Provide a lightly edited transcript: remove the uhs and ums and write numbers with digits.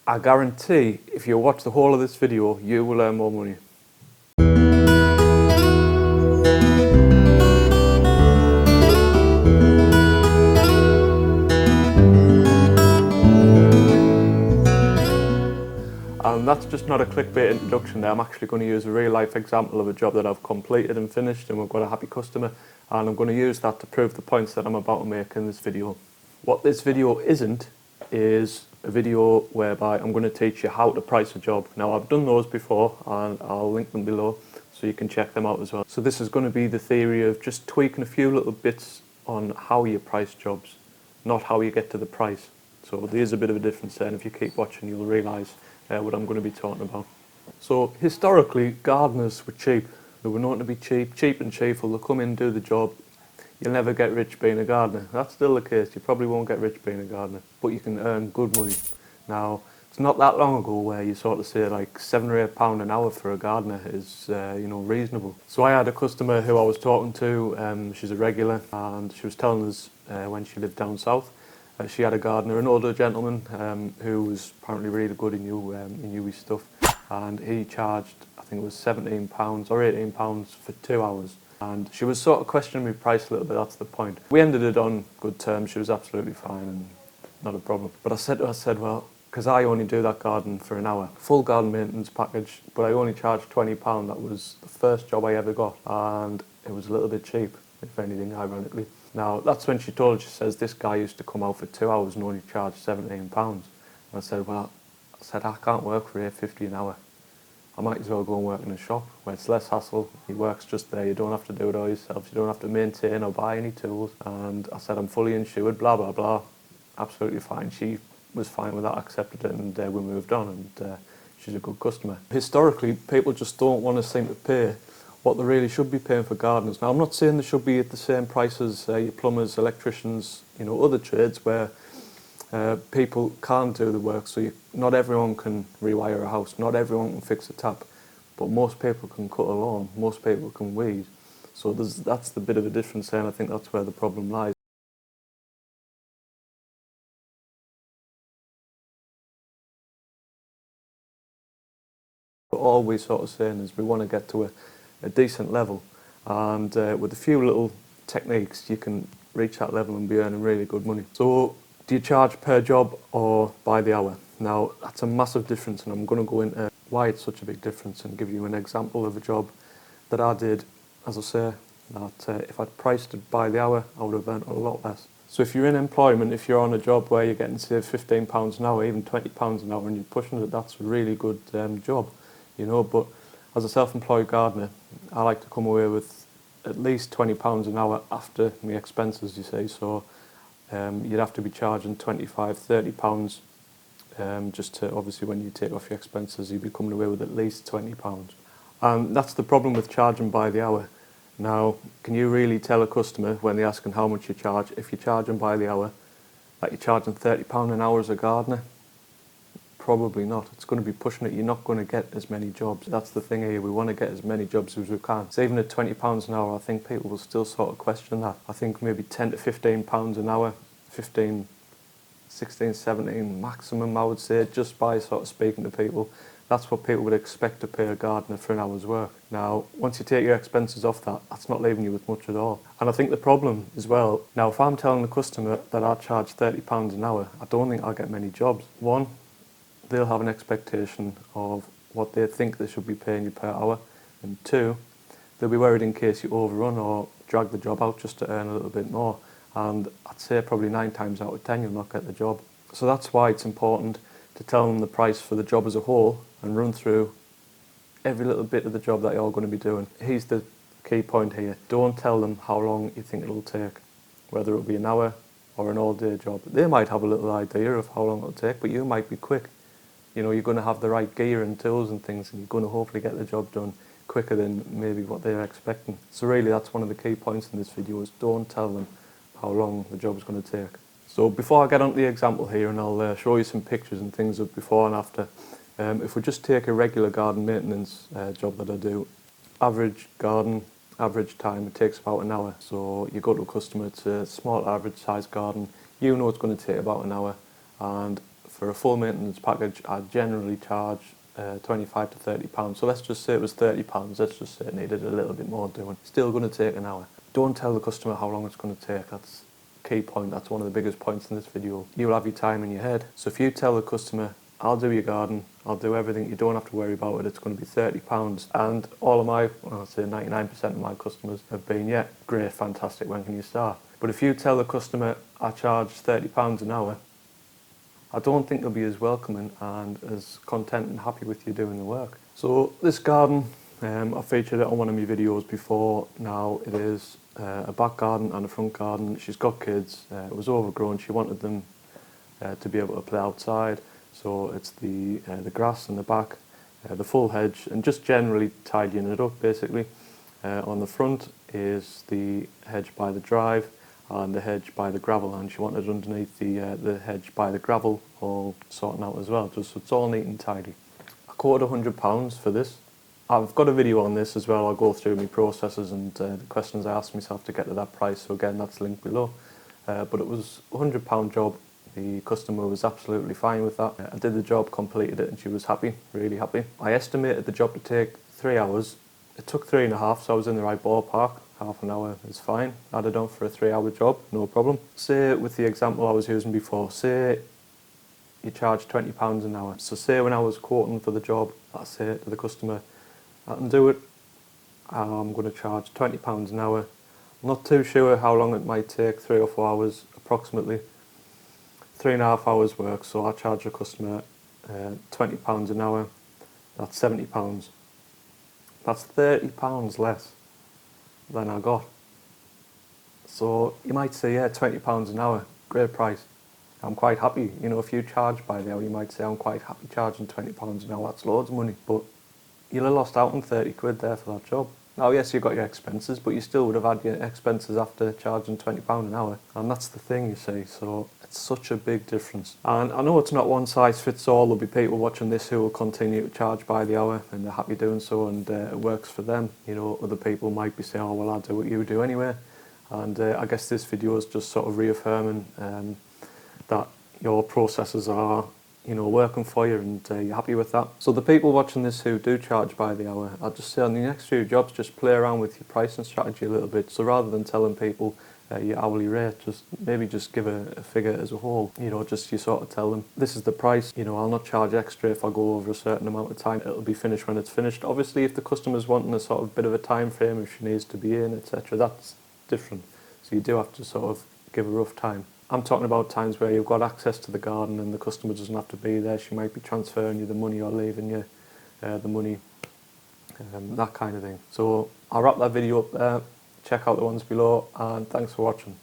I guarantee if you watch the whole of this video, you will earn more money. And that's just not a clickbait introduction there. I'm actually going to use a real life example of a job that I've completed and finished, and we've got a happy customer, and I'm going to use that to prove the points that I'm about to make in this video. What this video isn't is a video whereby I'm going to teach you how to price a job. Now, I've done those before and I'll link them below so you can check them out as well. So this is going to be the theory of just tweaking a few little bits on how you price jobs, not how you get to the price. So there's a bit of a difference there, and if you keep watching you'll realise what I'm going to be talking about. So historically, gardeners were cheap. They were known to be cheap and cheerful. They'll come in and do the job. You'll never get rich being a gardener. That's still the case. You probably won't get rich being a gardener, but you can earn good money. Now, it's not that long ago where you sort of say like £7 or £8 an hour for a gardener is reasonable. So I had a customer who I was talking to. She's a regular, and she was telling us when she lived down south. She had a gardener, an older gentleman who was apparently really good. He knew his stuff, and he charged, I think it was £17 or £18 for 2 hours. And she was sort of questioning my price a little bit. That's the point. We ended it on good terms. She was absolutely fine and not a problem. But I said to her, well, because I only do that garden for an hour, full garden maintenance package, but I only charged £20. That was the first job I ever got, and it was a little bit cheap, if anything, ironically. Now, that's when she told us, she says, this guy used to come out for 2 hours and only charged £17. And I said, I can't work for £8.50 an hour. I might as well go and work in a shop where it's less hassle. He works just there, you don't have to do it all yourself, you don't have to maintain or buy any tools. And I said, I'm fully insured, blah, blah, blah. Absolutely fine. She was fine with that, accepted it, and we moved on, and she's a good customer. Historically, people just don't want to seem to pay what they really should be paying for gardeners. Now, I'm not saying they should be at the same price as your plumbers, electricians, other trades where people can't do the work. So not everyone can rewire a house, not everyone can fix a tap, but most people can cut a lawn, most people can weed. So that's the bit of a difference there, and I think that's where the problem lies. But all we're sort of saying is we want to get to a decent level, and with a few little techniques you can reach that level and be earning really good money. So do you charge per job or by the hour? Now, that's a massive difference, and I'm going to go into why it's such a big difference and give you an example of a job that I did. As I say, that if I'd priced it by the hour, I would have earned a lot less. So if you're in employment, if you're on a job where you're getting, say, £15 an hour, even £20 an hour, and you're pushing it, that's a really good job, But as a self-employed gardener, I like to come away with at least £20 an hour after my expenses, you see. So you'd have to be charging £25, £30 just to, obviously, when you take off your expenses, you'd be coming away with at least £20. And that's the problem with charging by the hour. Now, can you really tell a customer when they're asking how much you charge, if you charge them by the hour, that you're charging £30 an hour as a gardener? Probably not. It's going to be pushing it. You're not going to get as many jobs. That's the thing here. We want to get as many jobs as we can. So even at £20 an hour, I think people will still sort of question that. I think maybe £10 to £15 an hour, 15, 16, 17 maximum, I would say, just by sort of speaking to people. That's what people would expect to pay a gardener for an hour's work. Now, once you take your expenses off that, that's not leaving you with much at all. And I think the problem as well, now if I'm telling the customer that I charge £30 an hour, I don't think I'll get many jobs. One, they'll have an expectation of what they think they should be paying you per hour. And two, they'll be worried in case you overrun or drag the job out just to earn a little bit more. And I'd say probably 9 times out of 10 you'll not get the job. So that's why it's important to tell them the price for the job as a whole and run through every little bit of the job that you're going to be doing. Here's the key point here. Don't tell them how long you think it'll take, whether it'll be an hour or an all-day job. They might have a little idea of how long it'll take, but you might be quick. You're going to have the right gear and tools and things, and you're going to hopefully get the job done quicker than maybe what they're expecting. So really that's one of the key points in this video, is don't tell them how long the job's going to take. So before I get onto the example here, and I'll show you some pictures and things of before and after, if we just take a regular garden maintenance job that I do, average garden, average time, it takes about an hour. So you go to a customer, it's a small average size garden, it's going to take about an hour, and for a full maintenance package, I generally charge 25 to £30. So let's just say it was £30. Let's just say it needed a little bit more doing. Still going to take an hour. Don't tell the customer how long it's going to take. That's a key point. That's one of the biggest points in this video. You'll have your time in your head. So if you tell the customer, I'll do your garden, I'll do everything, you don't have to worry about it, it's going to be £30. And all of my, I'll say 99% of my customers have been, yeah, great, fantastic, when can you start? But if you tell the customer, I charge £30 an hour, I don't think they'll be as welcoming and as content and happy with you doing the work. So this garden, I've featured it on one of my videos before. Now it is a back garden and a front garden. She's got kids, it was overgrown, she wanted them to be able to play outside. So it's the grass in the back, the full hedge, and just generally tidying it up basically. On the front is the hedge by the drive and the hedge by the gravel, and she wanted underneath the hedge by the gravel all sorting out as well, just so it's all neat and tidy. I quoted £100 for this. I've got a video on this as well. I'll go through my processes and the questions I asked myself to get to that price, so again that's linked below. But it was a £100 job. The customer was absolutely fine with that. I did the job, completed it, and she was happy, really happy. I estimated the job to take 3 hours. It took 3.5, so I was in the right ballpark. Half an hour is fine. Added on for a 3-hour job, no problem. Say with the example I was using before, say you charge £20 an hour. So say when I was quoting for the job, I say to the customer, I can do it, I'm going to charge £20 an hour. I'm not too sure how long it might take, 3 or 4 hours approximately. 3.5 hours work, so I charge a customer £20 an hour, that's £70. That's £30 less than I got. So you might say, yeah, £20 an hour, great price. I'm quite happy. You know, if you charge by the hour, you might say, I'm quite happy charging £20 an hour, that's loads of money. But you'll have lost out on 30 quid there for that job. Now, yes, you've got your expenses, but you still would have had your expenses after charging £20 an hour. And that's the thing, you see, so it's such a big difference. And I know it's not one size fits all. There'll be people watching this who will continue to charge by the hour, and they're happy doing so, and it works for them. You know, other people might be saying, oh, well, I'll do what you do anyway. And I guess this video is just sort of reaffirming that your processes are, you know, working for you, and you're happy with that. So the people watching this who do charge by the hour, I'll just say on the next few jobs, just play around with your pricing strategy a little bit. So rather than telling people your hourly rate, just give a figure as a whole. You know, just you sort of tell them, this is the price, you know, I'll not charge extra if I go over a certain amount of time, it'll be finished when it's finished. Obviously if the customer's wanting a sort of bit of a time frame, if she needs to be in, etc., that's different. So you do have to sort of give a rough time. I'm talking about times where you've got access to the garden and the customer doesn't have to be there. She might be transferring you the money or leaving you the money, that kind of thing. So I'll wrap that video up there. Check out the ones below, and thanks for watching.